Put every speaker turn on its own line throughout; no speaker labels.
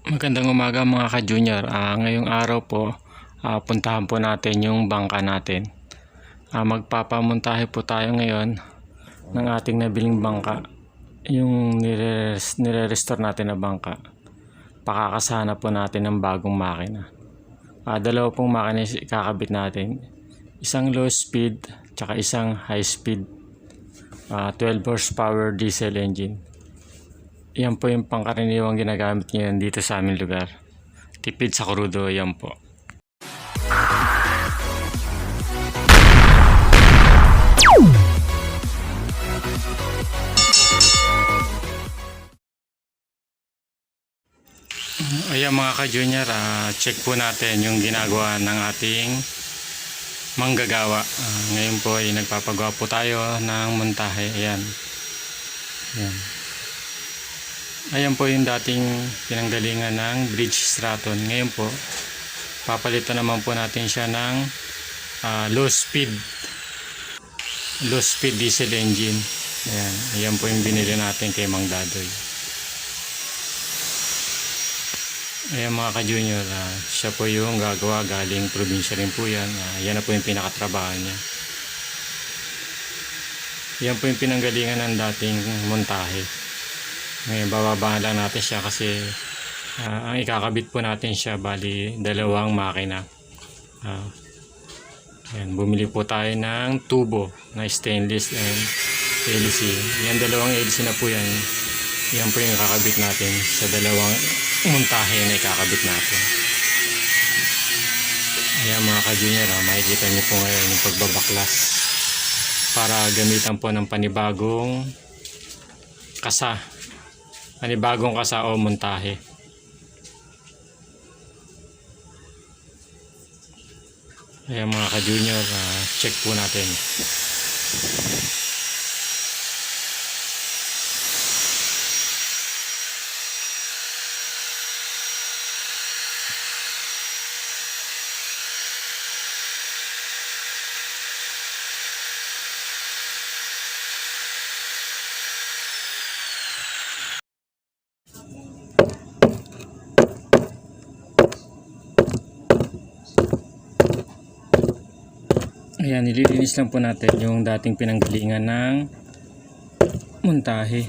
Magandang umaga mga ka-junior. Ngayong araw po, puntahan po natin yung bangka natin. Magpapamontahe po tayo ngayon ng ating nabiling bangka. Yung nire-restore natin na bangka. Pakakasana po natin ng bagong makina. Dalawa pong makina ikakabit natin. Isang low speed, tsaka isang high speed. 12 horsepower diesel engine. Yan po yung pangkaraniwang ginagamit ngayon dito sa aming lugar. Tipid sa krudo, yan po. Ayan mga ka-junior, check po natin yung ginagawa ng ating manggagawa. Ngayon po ay nagpapagawa po tayo ng montahe. Ayan. Ayan. Ayan po yung dating pinanggalingan ng bridge straton. Ngayon po, papalitan naman po natin siya ng low speed diesel engine. Ayan, ayan po yung binili natin kay Mang Dadoy. Ayan mga ka-junior, siya po yung gagawa, galing probinsya rin po yan. Yan na po yung pinakatrabaho niya. Yan po yung pinanggalingan ng dating montahe. Ngayon bababaan lang natin siya kasi ang ikakabit po natin siya bali dalawang makina. Ayan, bumili po tayo ng tubo na stainless and LC. Yan, dalawang LC na po yan. Yan po yung ikakabit natin sa dalawang montahe na ikakabit natin. Ayan mga ka-junior, makikita niyo po ngayon yung pagbabaklas para gamitan po ng panibagong kasa o montahe. Ayan mga ka-junior, check po natin. Ayan, nililinis lang po natin yung dating pinanggalingan ng montahe.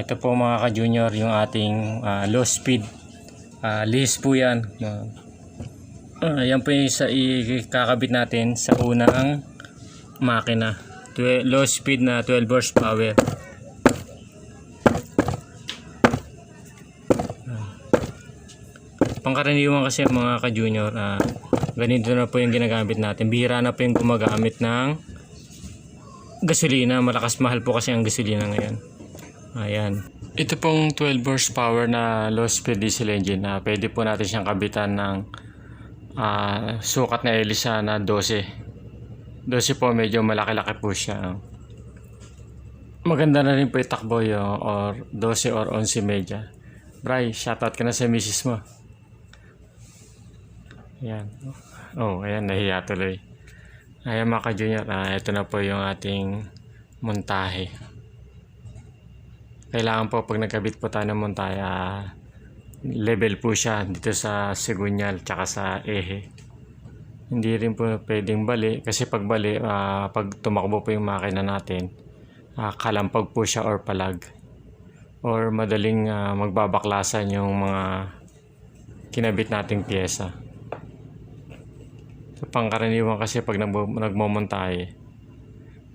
Ito po mga ka-junior yung ating low speed list po yan. Yan po yung ikakabit natin sa unang makina. Low speed na 12 horsepower. Pangkaraniwan kasi mga ka-junior, ganito na po yung ginagamit natin. Bihira na po yung gumagamit ng gasolina. Malakas mahal po kasi ang gasolina ngayon. Ayan. Ito pong 12 horsepower na low speed diesel engine. Pwede po natin siyang kabitan ng sukat na elisa na 12 po, medyo malaki-laki po siya. Maganda na rin po itakbo yung or 12 or 11 media. Bray, shoutout ka na sa misis mo. Ayan. Ayan, nahiya tuloy. Ayan mga ka-junior, ito na po yung ating montahe. Kailangan po pag nagkabit po tayo ng montahe, level po siya dito sa segunyal tsaka sa ehe. Hindi rin po pwedeng bali kasi pag bali, pag tumakbo po yung makina natin, kalampag po siya or palag, or madaling magbabaklasan yung mga kinabit nating pyesa. So, pangkaraniwan kasi pag nagmomontahe,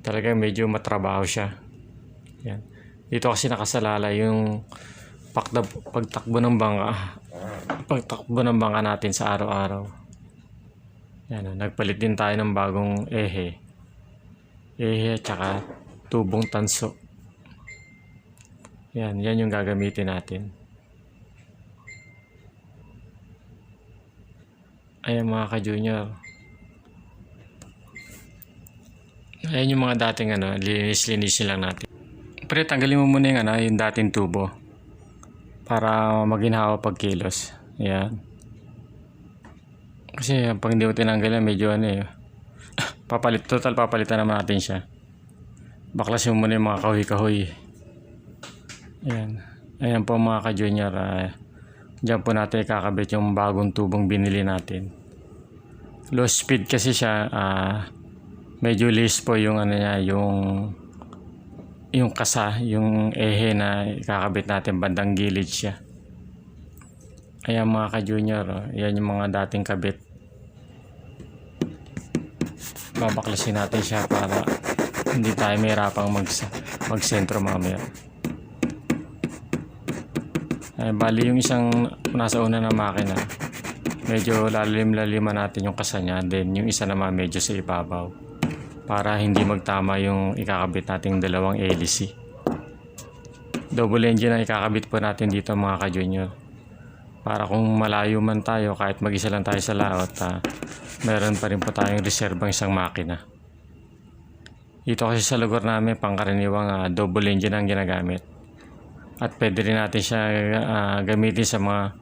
talaga medyo matrabaho siya. Yan. Dito kasi nakasalala yung pagtakbo ng bangka natin sa araw-araw. Yan, nagpalit din tayo ng bagong ehe tsaka tubong tanso. Yan yung gagamitin natin. Ayan mga ka-junior, ayan yung mga dating linis-linisin lang natin. Pero tanggalin mo muna yung dating tubo para maginhawa pag kilos. Ayan. Kasi pag hindi mo tinanggal yan, medyo ano eh. Papalitan naman natin siya. Baklasin mo muna yung mga kahoy-kahoy. Ayan. Ayan po mga ka-junior. Diyan po natin kakabit yung bagong tubong binili natin. Low speed kasi siya. Medyo less po yung ano niya, yung kasa, yung ehe na kakabit natin, bandang gilid siya. Ayan mga ka-junior. Ayan yung mga dating kabit. Babaklasin natin siya para hindi tayo mahirapang magsentro mamaya. Bali yung isang nasa una na makina, medyo lalim-laliman natin yung kasa niya. Then yung isa naman medyo sa ibabaw para hindi magtama yung ikakabit nating dalawang hélice. Double engine ang ikakabit po natin dito mga ka-junior. Para kung malayo man tayo, kahit mag-isa lang tayo sa laot, meron pa rin po tayong reserbang isang makina. Dito kasi sa lugar namin, pangkaraniwang double engine ang ginagamit. At pwede rin natin siya gamitin sa mga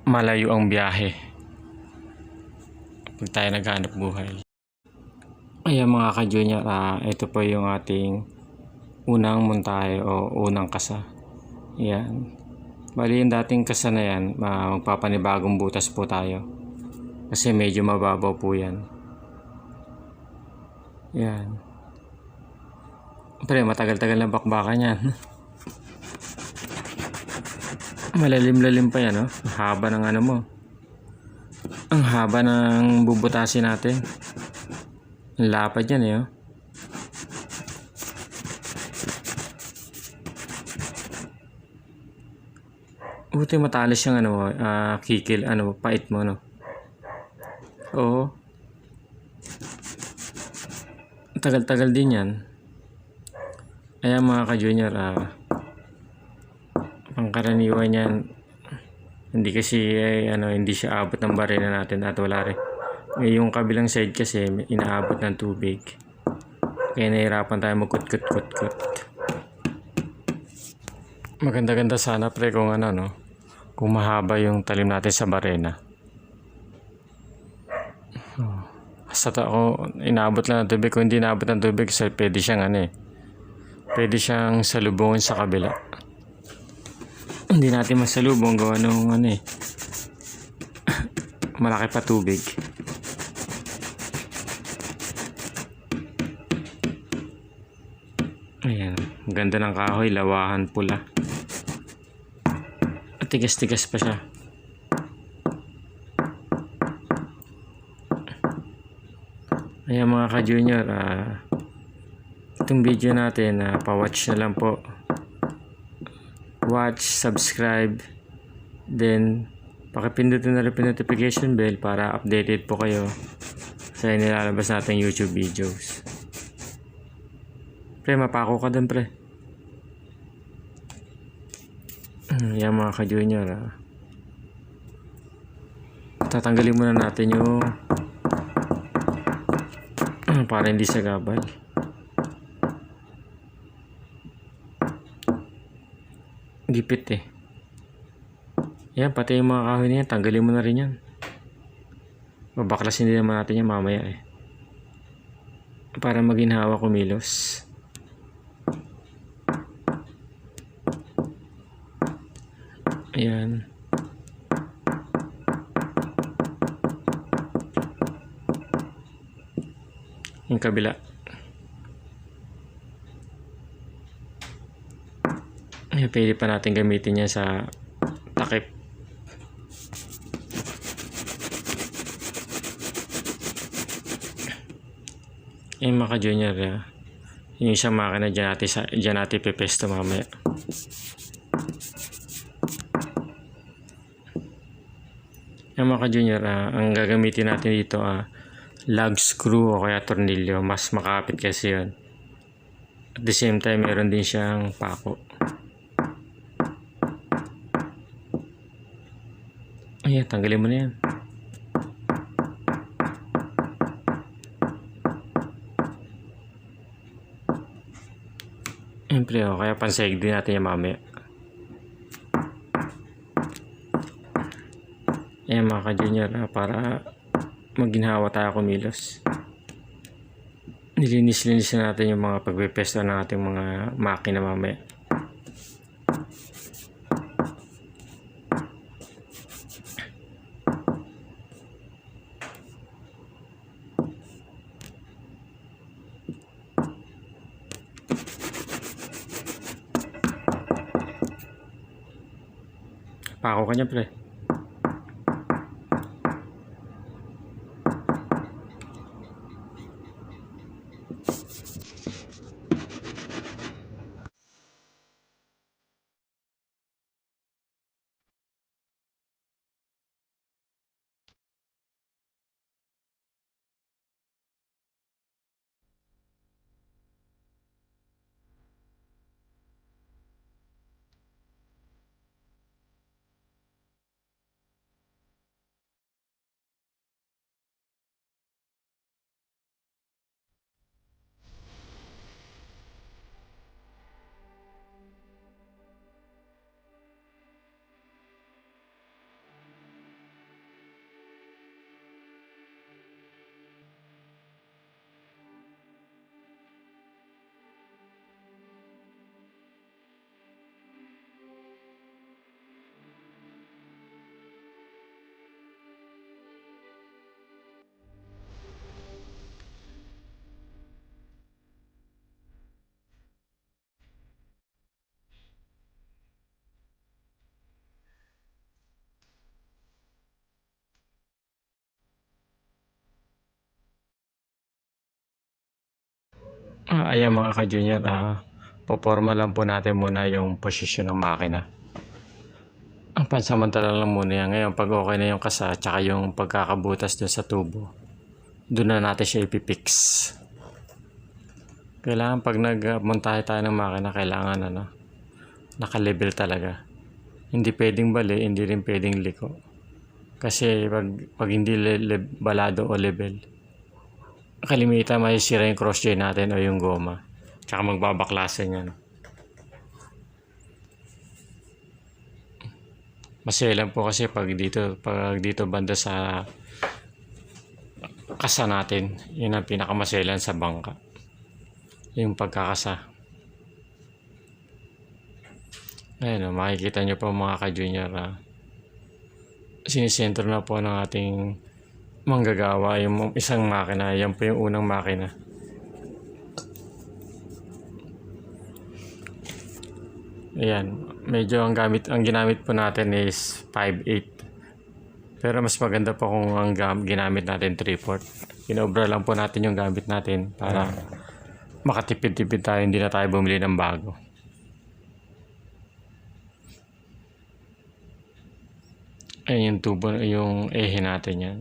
malayo ang biyahe pag tayo naghanap buhay. Ayan mga ka-junior, ito po yung ating unang montahe o unang kasa. Ayan. Bali yung dating kasa na yan, magpapanibagong butas po tayo. Kasi medyo mababaw po yan. Yan. Pre, matagal-tagal na bakbakan yan. Malalim-lalim pa yan, no? Ang haba ng ano mo. Ang haba ng bubutasin natin. Ang lapad yan, eh, oh. Buti matalis yung ano, kikil, ano, pait mo, no? Oo. Tagal-tagal din yan. Ayan mga ka-junior, pangkaraniwan yan. Hindi kasi, hindi siya abot ng barena natin at wala rin. Yung kabilang side kasi, inaabot ng tubig. Kaya nahirapan tayo magkut-kut-kut-kut. Maganda-ganda sana pre kung ano, no? Kung mahaba yung talim natin sa barena. Basta ako, inaabot lang ng tubig. Kung hindi inaabot ng tubig, pwede siyang pwede siyang salubungin sa kabila. Hindi natin masalubong gawa nung malaki pa tubig. Ayan, ganda ng kahoy, lawahan pula. At tigas-tigas pa siya. Ayan mga ka-junior, itong video natin, pa-watch na lang po. Watch, subscribe, then pakipindutin na rin yung notification bell para updated po kayo sa nilalabas nating YouTube videos. Pre, mapako ka dun pre. Yan mga ka-junior, tatanggalin muna natin yung para hindi sa gabal. Gipit eh. Yan, pati yung mga kahoy niya, tanggalin mo na rin yan. Babaklasin din naman natin yan mamaya eh. Para maginhawa kumilos. Ayan. Yung kabila. Ayan, pwede pa natin gamitin yan sa takip. Yung mga junior, yung isang makina dyan natin pipesto mamaya. Yung mga junior, ang gagamitin natin dito, lug screw o kaya tornilyo. Mas makapit kasi yun. At the same time, meron din siyang pako. Ayan, tanggalin mo na yan. Siyempre, kaya pansahig din natin yung mamaya. Ayan mga ka-junior, para maginhawa tayo kumilos. Nilinis-linis na natin yung mga pagpepesto ng ating mga makina mamaya. Pako ka niya, pre. Ayan mga ka-junior, poporma lang po natin muna yung posisyon ng makina. Ang pansamantala lang muna yan. Ngayon, pag okay na yung kasa, tsaka yung pagkakabutas dun sa tubo, dun na natin siya ipipix. Kailangan pag nagmontahe tayo ng makina, kailangan naka-level talaga. Hindi pwedeng bali, hindi rin pwedeng liko. Kasi pag hindi balado o level, kalimitan masisira yung cross joint natin o yung goma. Tsaka magbabaklasan yan. Maselan po kasi pag dito banda sa kasa natin, yun ang pinakamaselan sa bangka. Yung pagkakasa. Ayun, makikita nyo po mga ka-junior, sinisentro na po ng ating manggagawa yung isang makina. Yan po yung unang makina. Ayan, medyo ang ginamit po natin is 5/8. Pero mas maganda po kung ang ginamit natin 3/4. Inobra lang po natin yung gamit natin para makatipid-tipid tayo, hindi na tayo bumili ng bago. Ayan yung tubo, yung ehe natin yan.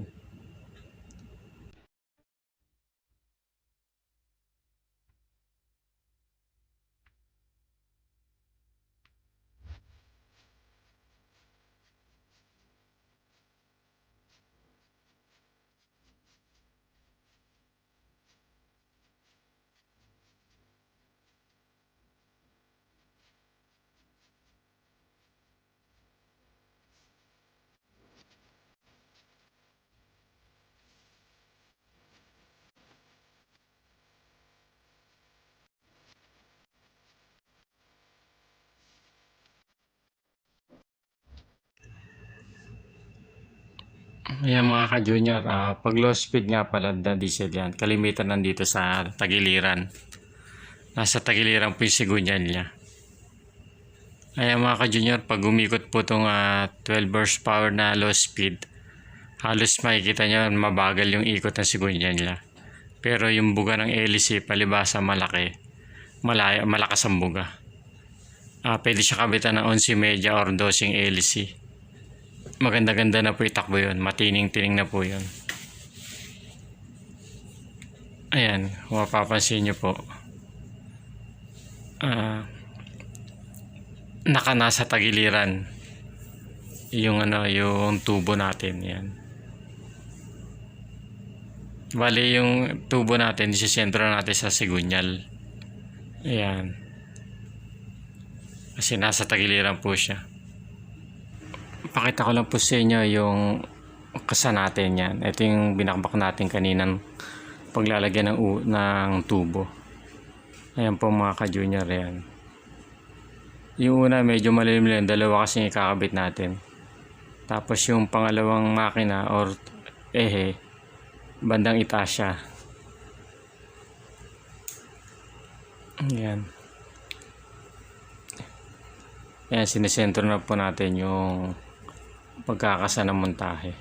Ayan mga ka-junior, pag low speed nga pala na diesel yan, kalimitan nandito sa tagiliran. Nasa tagiliran po yung sigunyan niya. Ayan mga ka-junior, pag umikot po itong 12 horsepower na low speed, halos makikita nyo mabagal yung ikot ng sigunyan niya. Pero yung buga ng hélice, palibasa malaki, malakas ang buga. Pwede siya kabitan ng 11 media or 12 hélice. Maganda-ganda na po itakbo yun. Matining-tining na po yun. Ayan, kung mapapansin nyo po. Nasa tagiliran yung yung tubo natin. Yan. Bali yung tubo natin, isisentro natin sa sigunyal. Ayan. Kasi nasa tagiliran po siya. Pakita ko lang po sa inyo yung kasa natin yan. Ito yung binakbak natin kaninang paglalagyan ng tubo. Ayan po mga ka-junior, yan. Yung una medyo malilim lang, dalawa kasi ikakabit natin. Tapos yung pangalawang makina or ehe, bandang itaas siya. Ayan. Ayan, sinesentro na po natin yung pagkakasa ng montahe.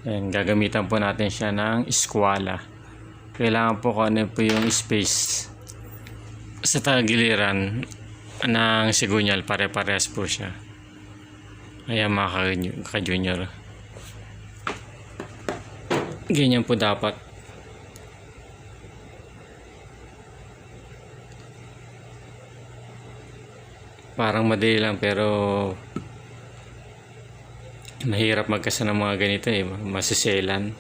Ayan, gagamitan po natin siya ng eskwala. Kailangan po kung ano po yung space sa tagiliran ng sigunyal, pare-parehas po siya. Ayan mga ka-junior. Ganyan po dapat. Parang madali lang pero mahirap magkasa ng mga ganito eh. Masiselan.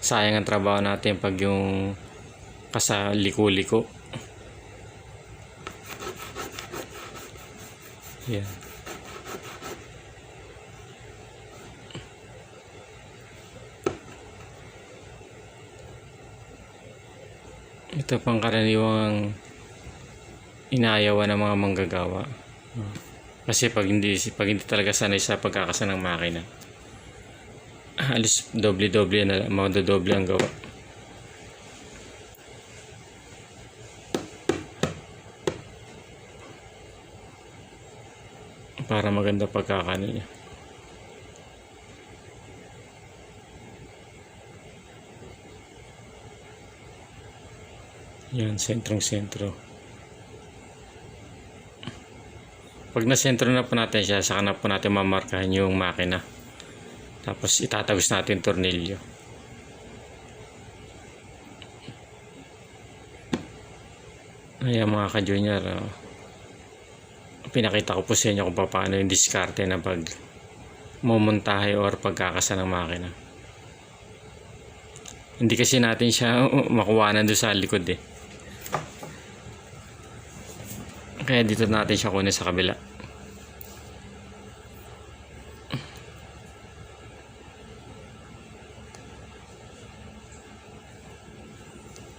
Sayang ang trabaho natin pag yung kasa liko-liko. Yan. Ito pang karaniwang inaayawan ng mga manggagawa. Kasi pag hindi talaga sanay sa pagkakasa ng makina, halos doble-doble na lang, madodoble ang gawa. Para maganda pagkakano niya. Yan, sentrong-sentro. Pag nasentro na po natin siya, saka na po natin mamarkahan yung makina. Tapos itatagos natin yung tornilyo. Ayan mga ka-junior, pinakita ko po sa inyo kung paano yung diskarte na pag mumontahe or pagkakasa ng makina. Hindi kasi natin siya makuwanan doon sa likod eh. Kaya dito natin siya kunin sa kabila.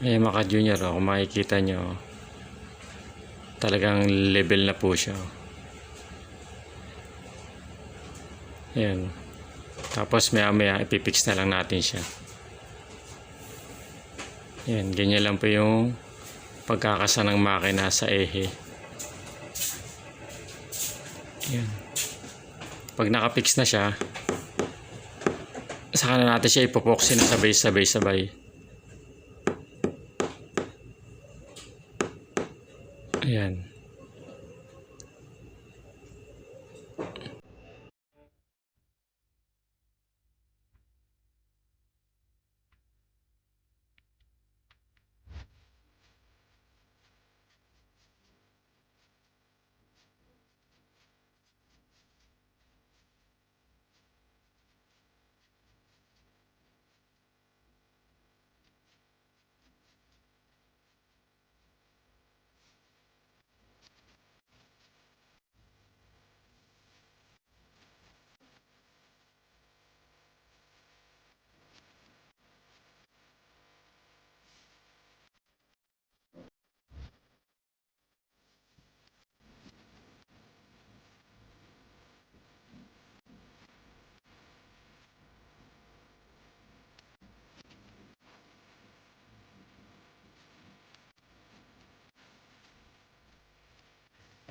Ayan mga ka-junior, kung makikita nyo, talagang level na po siya. Ayan. Tapos maya ipipix na lang natin siya. Ayan, ganyan lang po yung pagkakasa ng makina sa ehe. Ayan. Pag nakapix na siya, saka na natin siya ipopoxy na sabay. Ayan.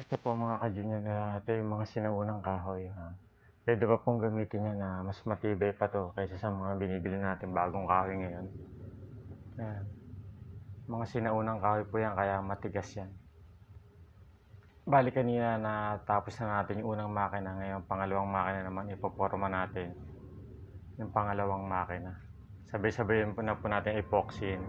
Ito po mga ka-junior, ito yung mga sinaunang kahoy. Pwede pa pong gamitin yan na mas matibay pa to kaysa sa mga binibili natin bagong kahoy ngayon. Yan. Mga sinaunang kahoy po yan kaya matigas yan. Bali kanina na tapos na natin yung unang makina, ngayon pangalawang makina naman ipoporma natin yung pangalawang makina. Sabay-sabayin po na po natin epoxyin.